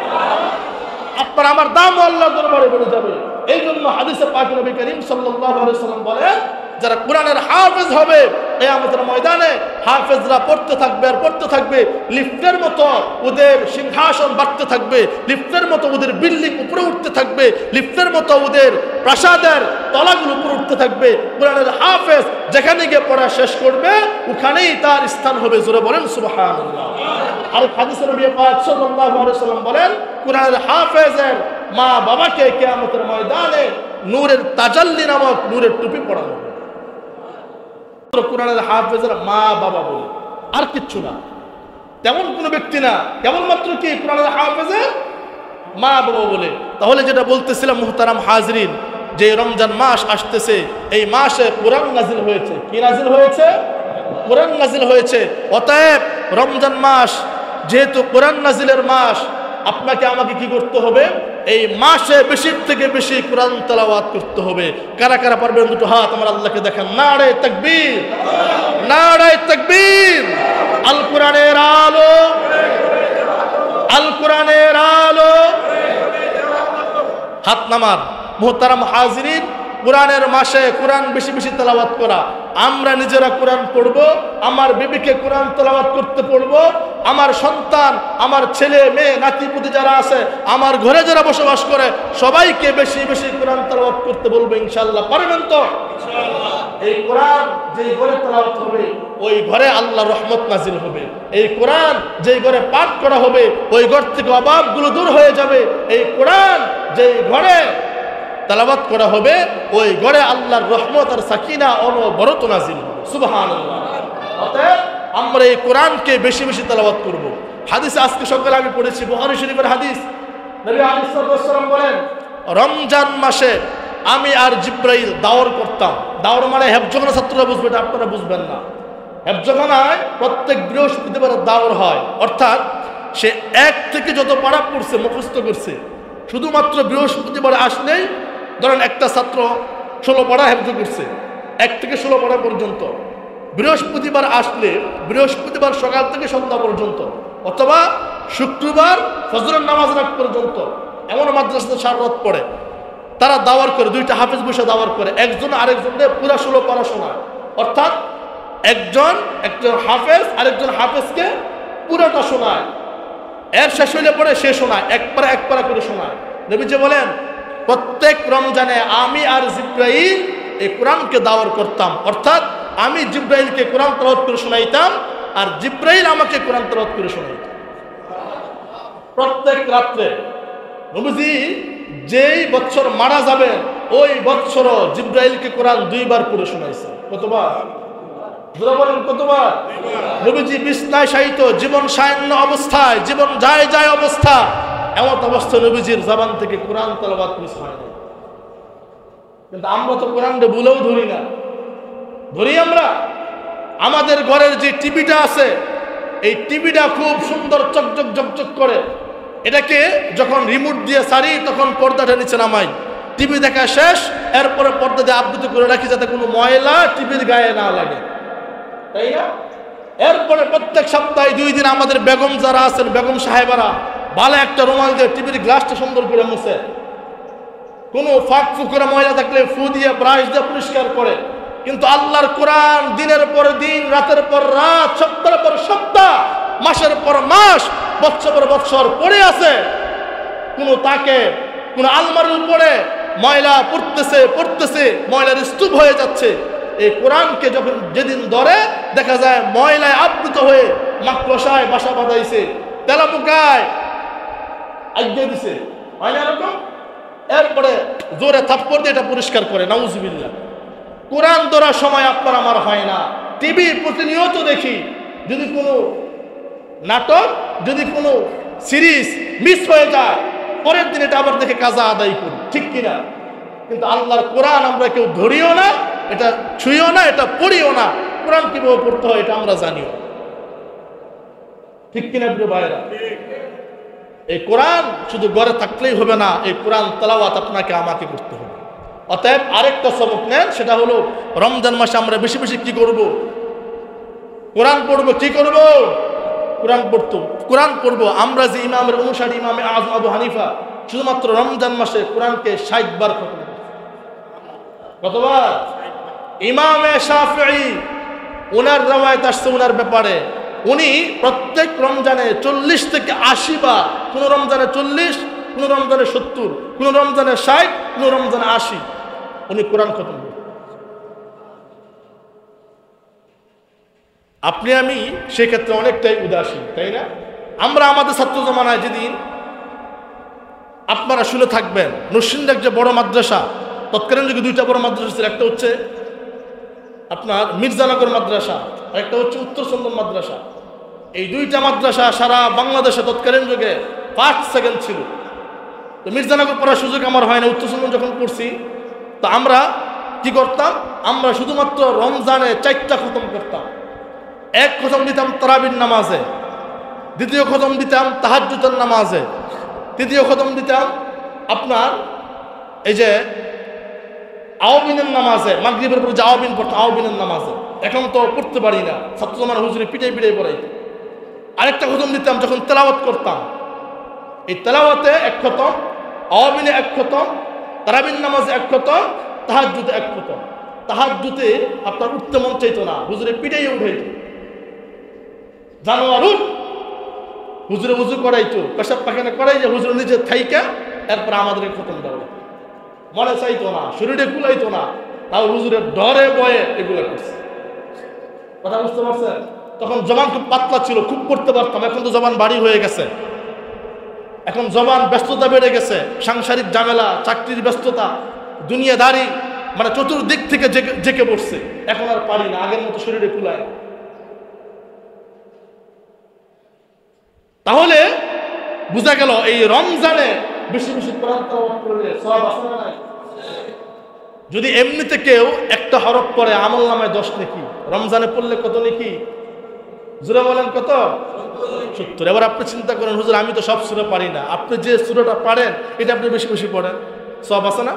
আপনার আমার দামও আল্লাহর দরবারে বেড়ে যাবে। এই জন্য হাদিসে পাক নবী করিম সাল্লাল্লাহু আলাইহি ওয়াসাল্লাম বলেন, যারা কোরআনের হাফেজ হবে কিয়ামতের ময়দানে হাফেজরা পড়তে থাকবে আর পড়তে থাকবে, লিফটের মতো ওদের সিংহাসন বাড়তে থাকবে, লিফটের মতো ওদের বিল্ডিং উপরে উঠতে থাকবে, লিফটের মতো ওদের প্রাসাদের তলাগুলো উপরে উঠতে থাকবে। কোরআনের হাফেজ যেখানে গিয়ে পড়া শেষ করবে ওখানেই তার স্থান হবে। জোরে বলেন সুবহানাল্লাহ। আর হাদিসে নবী পাক সাল্লাল্লাহু আলাইহি ওয়াসাল্লাম বলেন, কোরআনের হাফেজের মা বাবাকে কিয়ামতের ময়দানে নূরের তাজাল্লি নামক নূরের টুপি পরানো হবে। কোরআনের হাফেজের মা বাবা বলে, আর কিচ্ছু না, তেমন কোনো ব্যক্তি না, কেবলমাত্র কি কোরআনের হাফেজের মা বাবা বলে। তাহলে যেটা বলতেছিলাম মুহতারাম হাজরিন, যে রমজান মাস আসতেছে, এই মাসে কোরআন নাজিল হয়েছে। কি নাজিল হয়েছে? কোরআন নাজিল হয়েছে। অতএব রমজান মাস যেহেতু কোরআন নাজিলের মাস, আপনাকে আমাকে কি করতে হবে? এই মাসে বেশি থেকে বেশি কোরআন তেলাওয়াত করতে হবে। কারা কারা পারবেন দুটো হাত আমার আল্লাহকে দেখেন। নারে তাকবীর, নারে তাকবীর। আল কোরআনের আলো, আল কোরআনের আলো। হাত নামান। মুহতারাম হাজিরিন, কোরআনের মাসে কোরআন বেশি বেশি তেলাওয়াত করা। আমরা নিজেরা কোরআন পড়ব, আমার বিবিকে কোরআন তেলাওয়াত করতে পড়ব, আমার সন্তান, আমার ছেলে মেয়ে নাতিপুতি যারা আছে, আমার ঘরে যারা বসবাস করে সবাইকে বেশি বেশি কোরআন তেলাওয়াত করতে বলবো ইনশাআল্লাহ। পারবেন তো? এই কোরআন যেই ঘরে তেলাওয়াত হবে ওই ঘরে আল্লাহর রহমত নাজিল হবে। এই কোরআন যেই ঘরে পাঠ করা হবে ওই ঘর থেকে অভাবগুলো দূর হয়ে যাবে। এই কোরআন যেই ঘরে তেলাওয়াত করা হবে ওই ঘরে আল্লাহর রহমত আর সাকিনা অনবরত নাজিল হবে। সুবহানাল্লাহ। অতএব আমরা এই কোরআনকে বেশি বেশি তেলাওয়াত করব। হাদিসে আজকে সকালে আমি পড়েছি, বুখারী শরীফের হাদিস। নবী আলাইহিস সালাম বলেন, রমজান মাসে আমি আর জিব্রাইল দাওয়ার করতাম। দাওয়ার মানে হেফজখানা ছাত্ররা বুঝবে, এটা আপনারা বুঝবেন না। হেফজখানায় প্রত্যেক বৃহস্পতিবার দাওয়ার হয়, অর্থাৎ সে এক থেকে যত পারা পড়ছে মুখস্থ করছে, শুধুমাত্র বৃহস্পতিবার আসলেই, ধরেন একটা ছাত্র 16 পারা হেফজ করছে, 1 থেকে 16 পারা পর্যন্ত। বৃহস্পতিবার আসলে বৃহস্পতিবার সকাল থেকে সন্ধ্যা পর্যন্ত, অথবা শুক্রবার ফজরের নামাজ রাত পর্যন্ত, এমন মাদ্রাসাতে সারা রাত পড়ে তারা দাওয়ার করে, 2টা হাফেজ বসে দাওয়ার করে, একজন আরেকজনকে পুরা 16 পারা শোনায়। অর্থাৎ একজন হাফেজ আরেকজন হাফেজকে পুরাটা শোনায়, এর শেষ হইলে পরে সে শোনায়, এক পারা করে শোনায়। নবীজি বলেন, প্রত্যেক রমজানে আমি আর জিব্রাইল এই কোরআনকে দাওয়ার করতাম, অর্থাৎ আমি জিব্রাইলকে কোরআন তেলাওয়াত করে শোনাইতাম আর জিব্রাইল আমাকে কোরআন তেলাওয়াত করে শোনাইতাম প্রত্যেক রাত্রে। নবীজি যেই বছর মারা যাবেন ওই বছর জিব্রাইলকে কোরআন 2 বার করে শোনাইছে। কতবার? বলেন কতবার? নবীজি বিছনায় শায়িত, জীবন সায়ান্ন অবস্থায়, জীবন যায় যায় অবস্থা, এমন অবস্থা নবীজির জবান থেকে কোরআন তেলাওয়াত মিস হয় না। কিন্তু আমরা তো কোরআনটা ভুলেও ধরি না। ধরি আমরা? আমাদের ঘরের যে টিভিটা আছে এই টিভিটা খুব সুন্দর চকচক ঝকঝক করে, এটাকে যখন রিমোট দিয়ে ছাড়ি তখন পর্দাটা নিচে নামাই, টিভি দেখা শেষ, এরপরে পর্দা দিয়ে আবৃত করে রাখি যাতে কোনো ময়লা টিভির গায়ে না লাগে, তাই না? এরপরে প্রত্যেক সপ্তাহে 2 দিন আমাদের বেগম যারা আছেন, বেগম সাহেবারা ভালো একটা রুমাল দিয়ে টিভির গ্লাসটা সুন্দর করে মুছে, কোনো ফাঁক ফুকরা ময়লা থাকলে ফু দিয়ে ব্রাশ দিয়ে পরিষ্কার করে। কিন্তু আল্লাহর কোরআন দিনের পর দিন, রাতের পর রাত, সপ্তাহের পর সপ্তাহ, মাসের পর মাস, বছর পর বছর পড়ে আছে, কোনো তাকে কোনো আলমারির উপরে ময়লা পড়তেছে, ময়লার স্তূপ হয়ে যাচ্ছে। এই কোরআনকে যখন যেদিন ধরে দেখা যায় ময়লায় আবৃত হয়ে মাকড়সায় বাসা বাঁধাইছে, তেলাপোকায় আজ্ঞা দিছে, হয় না এরকম? এরপরে জোরে থাপ্পড় দিয়ে এটা পরিষ্কার করে, নাউজুবিল্লাহ। কোরআন ধরার সময় আপনার আমার হয় না। টিভি প্রতিনিয়ত দেখি, যদি কোনো নাটক, যদি কোনো সিরিজ মিস হয়ে যায়, পরের দিন এটা আবার দেখে কাজা আদায় করি, ঠিক কিনা? কিন্তু আল্লাহর কোরআন আমরা কেউ ধরিও না, এটা ছুঁইও না, এটা পড়িও না। কোরআন কিভাবে পড়তে হয় এটা আমরা জানিও। ঠিক কিনা প্রিয় ভাইরা? এই কোরআন শুধু ঘরে থাকলেই হবে না, এই কোরআন তেলাওয়াত আপনাকে আমাকে করতে হবে। অতএব আরেকটা সবক নেন, সেটা হলো রমজান মাসে আমরা বেশি বেশি কি করব? কোরআন পড়বো। কি করব? কোরআন পড়বো। আমরা যে ইমামের অনুসারী, ইমামে আযম আবু হানিফা শুধুমাত্র রমজান মাসে কোরআনকে 60 বার খতম করেছেন। কতবার? ইমামে শাফিঈ ওনার রওয়ায়াত আসছে ওনার ব্যাপারে, উনি প্রত্যেক রমজানে 40 থেকে 80 বার, কোন রমজানে 40, কোন রমজানে 70, কোন রমজানে 60, কোন রমজানে 80 উনি কোরআন খতম করেন। আপনি আমি সেক্ষেত্রে অনেকটাই উদাসীন, তাই না? আমরা আমাদের ছাত্র জমানায় যেদিন, আপনারা শুনে থাকবেন, নরসিংদীর যে বড় মাদ্রাসা, তৎকালীন যুগে 2টা বড় মাদ্রাসা ছিল। একটা হচ্ছে আপনার মির্জানগর মাদ্রাসা, আর একটা হচ্ছে উত্তর চন্দন মাদ্রাসা। এই 2টা মাদ্রাসা সারা বাংলাদেশে তৎকালীন যুগে 1st 2nd ছিল। তো মির্জানগর পড়ার সুযোগ আমার হয় না, উত্তর চন্দন যখন পড়ছি, তো আমরা কি করতাম? আমরা শুধুমাত্র রমজানে 4টা খতম করতাম। এক খতম দিতাম তারাবির নামাজে, দ্বিতীয় খতম দিতাম তাহাজ্জুদের নামাজে, তৃতীয় খতম দিতাম আপনার এই যে আওয়াবিনের নামাজে, মাগরিবের পরে যে আওয়াবিন পড়তাম আওয়াবিনের নামাজে। এখন তো পড়তে পারি না, ছাত্র জমানা হুজুরে পিটাই পড়াইতো। আরেকটা খতম দিতাম যখন তেলাওয়াত করতাম। এই তেলাওয়াতে 1 খতম, আওয়াবিনে 1 খতম, তারাবির নামাজে 1 খতম, তাহাজ্জুদে 1 খতম। তাহাজ্জুদে আপনার উঠতে মন চাইতো না, হুজুরে পিটাই উঠাইতো, জানোয়ার উঠ, হুজুরে উজু করাইতো, পেশাব পায়খানা করাই যে হুজুরে নিজে থাইকা এরপর আমাদের খতম দেওয়া, মনে চাইতো না, শরীরে কুলাইতো না, তাও হুজুরের ডরে বয়ে এগুলো করছে। কথা বুঝতে পারছেন? তখন জবান খুব পাতলা ছিল, খুব করতে পারতাম। এখন তো জবান বাড়ি হয়ে গেছে, এখন জবান ব্যস্ততা বেড়ে গেছে, সাংসারিক ঝামেলা, চাকরির ব্যস্ততা, দুনিয়াদারি, মানে চতুর্দিক থেকে জেকে পড়ছে। এখন আর পারি না, আগের মতো শরীরে কুলায় না। তাহলে বোঝা গেল এই রমজানে বেশি বেশি কোরআন তেলাওয়াত করলে সওয়াব আছে না নাই? যদি এমনিতে কেউ একটা হরফ পড়ে আমলনামায় 10 নেকি, রমজানে পড়লে কত নেকি? জোরে বলেন কত? 70। এবার আপনি চিন্তা করেন, হুজুর আমি তো সব সূরা পারি না। আপনি যে সূরাটা পারেন এটা আপনি বেশি বেশি পড়েন, সওয়াব আছে না?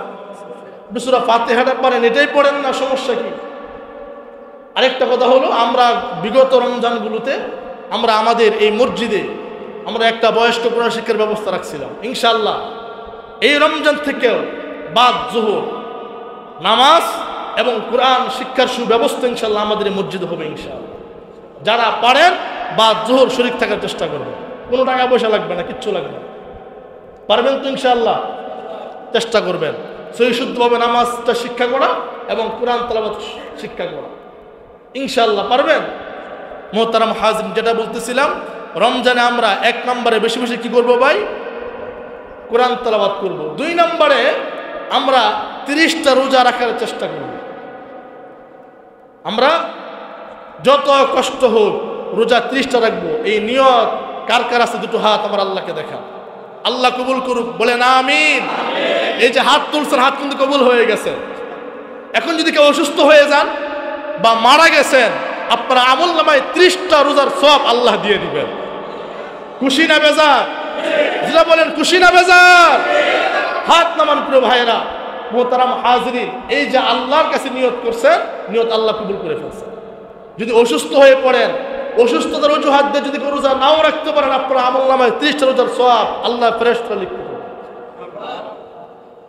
আপনি সূরা ফাতিহাটা পারেন, এটাই পড়েন না, সমস্যা কি? আরেকটা কথা হলো, আমরা বিগত রমজানগুলোতে আমরা আমাদের এই মসজিদে আমরা একটা বয়স্ক কোরআন শিক্ষার ব্যবস্থা রাখছিলাম। ইনশাআল্লাহ এই রমজান থেকেও বাদ জোহর নামাজ এবং কোরআন শিক্ষার সুব্যবস্থা ইনশাআল্লাহ আমাদের মসজিদে হবে ইনশাআল্লাহ। যারা পারেন বাদ জোহর শরীক থাকার চেষ্টা করবেন, কোনো টাকা পয়সা লাগবে না, কিচ্ছু লাগবে না। পারবেন তো ইনশাআল্লাহ? চেষ্টা করবেন সহি শুদ্ধভাবে নামাজটা শিক্ষা করা এবং কোরআন তেলাওয়াত শিক্ষা করা, ইনশাআল্লাহ পারবেন। মোহতারাম হাজির, যেটা বলতেছিলাম, রমজানে আমরা 1 নম্বরে বেশি বেশি কি করব ভাই? কোরআন তেলাওয়াত করব। 2 নম্বরে আমরা 30টা রোজা রাখার চেষ্টা করব। আমরা যত কষ্ট হোক রোজা 30টা রাখবো, এই নিয়ত কার কার আছে? দুটো হাত আমার আল্লাহকে দেখা, আল্লাহ কবুল করুক, বলেন আমিন। এই যে হাত তুলছেন, হাত কিন্তু কবুল হয়ে গেছে। এখন যদি কেউ অসুস্থ হয়ে যান বা মারা গেছেন, আপনারা আমলনামায় 30টা রোজার সওয়াব আল্লাহ দিয়ে দিবেন। খুশি না বেজার? যেটা বলেন খুশি না বেজার? হাত নামান প্রিয় ভাইয়েরা, মোহতারাম হাজিরিন, এই যে আল্লাহর কাছে নিয়ত করছেন, নিয়ত আল্লাহ কবুল করে ফেলছেন। যদি অসুস্থ হয়ে পড়েন, অসুস্থতার অজুহাত দিয়ে যদি রোজা নাও রাখতে পারেন, আপনারা আমলনামায় 30টা রোজার সওয়াব আল্লাহ ফেরেশতা লিখতে পারেন।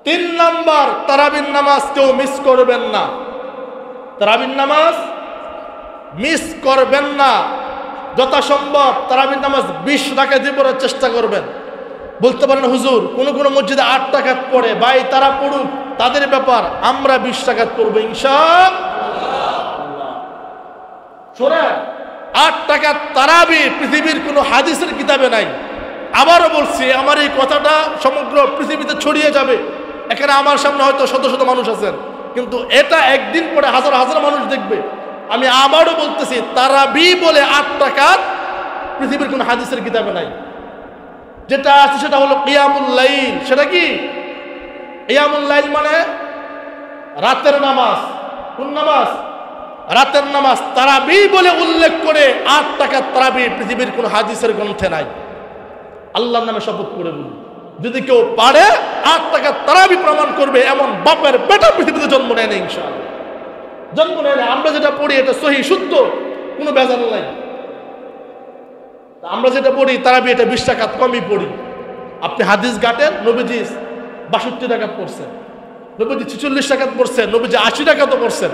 3 নাম্বার, তারাবির নামাজ কেউ মিস করবেন না। তারাবির নামাজ মিস করবেন না, যথাসম্ভব তারাবির নামাজ 20 রাকাত পড়ার চেষ্টা করবেন। বলতে পারেন হুজুর কোন কোন মসজিদে 8 রাকাত পড়ে, ভাই তারা পড়ুক, তাদের ব্যাপার, আমরা 20 রাকাত পড়ব ইনশাআল্লাহ। শোনেন, 8 রাকাত তারাবি পৃথিবীর কোনো হাদিসের কিতাবে নাই। আবারও বলছি, আমার এই কথাটা সমগ্র পৃথিবীতে ছড়িয়ে যাবে। এখানে আমার সামনে হয়তো শত শত মানুষ আছেন, কিন্তু এটা একদিন পরে হাজার হাজার মানুষ দেখবে। আমি আবারও বলতেছি, তারাবি বলে 8 রাকাত পৃথিবীর কোন হাদিসের কিতাবে নাই। যেটা আছে সেটা হলো কিয়ামুল লাইল। সেটা কি? কিয়ামুল লাইল মানে রাতের নামাজ, কোন নামাজ? রাতের নামাজ তারাবি বলে উল্লেখ করে 8 টাকা তারাবি পৃথিবীর কোন হাদিসের গ্রন্থে নাই। আল্লাহর নামে শপথ করে বলি, যদি কেউ পারে 8 টাকা তারাবি প্রমাণ করবে, এমন বাপের বেটা পৃথিবীতে জন্ম নেয় না, ইনশাআল্লাহ জন্ম নেয় না। আমরা যেটা পড়ি এটা সহি শুদ্ধ, কোনো ভেজাল নাই। আমরা যেটা পড়ি তারাবি এটা 20 টাকা কমই পড়ি। আপনি হাদিস ঘাটেন, নবীজি 62 টাকা পড়ছেন, নবীজি 46 টাকা পড়ছেন, নবীজি 80 টাকা তো পড়ছেন।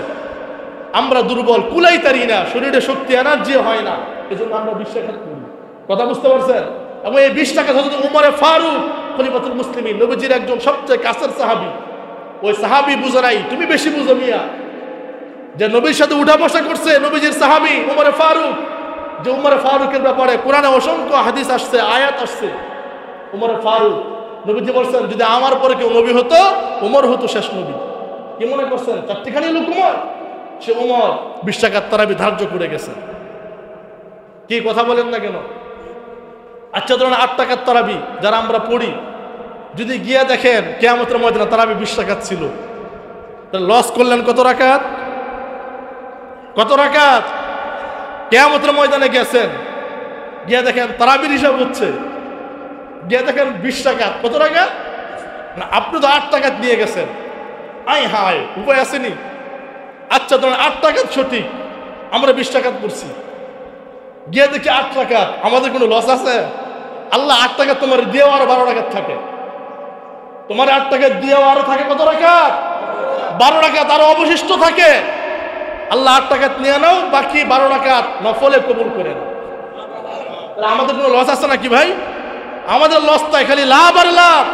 আমরা দুর্বল, কুলাই তারি না, শরীরে শক্তি এনার্জি হয় না, এজন্য আমরা 20 টাকা পড়ি। কথা বুঝতে পারছেন? এবং এই 20 টাকা হযরত উমরে ফারুক খলিফাতুল মুসলিমিন, নবীজির একজন সবচেয়ে কাছের সাহাবী, ওই সাহাবী বুঝে নাই, তুমি বেশি বুঝো মিয়া, যে নবীর সাথে উঠা বসা করছে নবীজির সাহাবী উমরে ফারুক, যে উমরে ফারুকের ব্যাপারে কোরআনে অসংখ্য হাদিস আসছে, আয়াত আসছে। উমরে ফারুক, নবীজি বলছেন যদি আমার পরে কেউ নবী হতো উমর হতো শেষ নবী। কি মনে করছেন চারটিখানি লোক উমর? সে উমর 20 টাকার তারাবি ধার্য করে গেছে। কি কথা বলেন না কেন? আচ্ছা ধরুন 8 টাকার তারাবি যারা আমরা পড়ি, যদি গিয়া দেখেন কিয়ামতের ময়দানে তারাবি 20 টাকা ছিল, তাহলে লস করলেন কত রাকাত? কত রাকাত? কিয়ামতের ময়দানে গেছেন, গিয়া দেখেন তারাবির হিসাব হচ্ছে, গিয়া দেখেন 20 টাকা, কত টাকা? না, আপনি তো 8 টাকা নিয়ে গেছেন। আই হায়, উপায় আসেনি? আচ্ছা ধরুন 8 টাকা সঠিক, আমরা 20 টাকা পড়ছি, গিয়ে দেখি 8 টাকা, আমাদের কোনো লস আছে? আল্লাহ 8 টাকা তোমার দিয়েও আরো 12 টাকা থাকে, তোমার 8 টাকা দিয়েও আরো থাকে কত টাকা? 12 টাকা, আরো অবশিষ্ট থাকে। আল্লাহ 8 টাকা নিয়ে নাও, বাকি 12 টাকা নফলে কবুল করে নাও। আমাদের কোনো লস আছে নাকি ভাই? আমাদের লস তাই, খালি লাভ আর লাভ।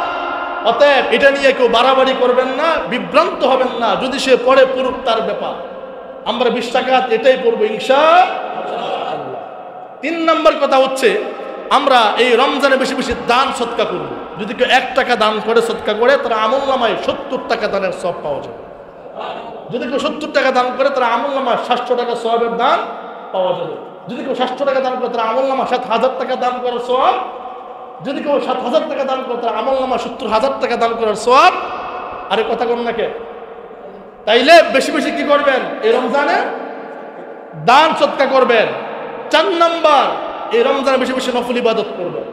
অতএব এটা নিয়ে কেউ বাড়াবাড়ি করবেন না, বিভ্রান্ত হবেন না। যদি সে পড়ে পড়ুক, তার ব্যাপার। আমরা 20 টাকা এটাই পড়বো ইনশাআল্লাহ। 3 নম্বর কথা হচ্ছে, আমরা এই রমজানে বেশি বেশি দান সদকা করব। যদি কেউ 1 টাকা দান করে, সদকা করে, তার আমলনামায় 70 টাকা দানের সওয়াব পাওয়া যাবে। যদি কেউ 70 টাকা দান করে, তার আমলনামায় 700 টাকা সওয়াবের দান পাওয়া যাবে। যদি কেউ 700 টাকা দান করে, তার আমলনামায় 7,000 টাকা দান করার সওয়াব। যদি কেউ 7,000 টাকা দান করে, তার আমলনামায় 70,000 টাকা দান করার সওয়াব। আরে কথা কোন নাকি? তাইলে বেশি বেশি কি করবেন এই রমজানে? দান সদকা করবেন। 4 নাম্বার, এই রমজানে বেশি বেশি নফল ইবাদত করবেন।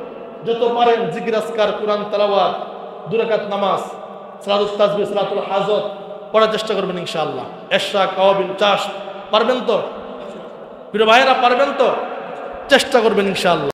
যত পারেন জিকির আজকার, কোরআন তেলাওয়াত, 2 রাকাত নামাজ, সালাতুত তাসবিহ, সালাতুল হাজত পড়ার চেষ্টা করবেন ইনশাআল্লাহ। ইশরাক, আওয়াবিল, চাষ পারবেন তো? প্রিয় ভাইয়েরা পারবেন তো? চেষ্টা করবেন ইনশাআল্লাহ।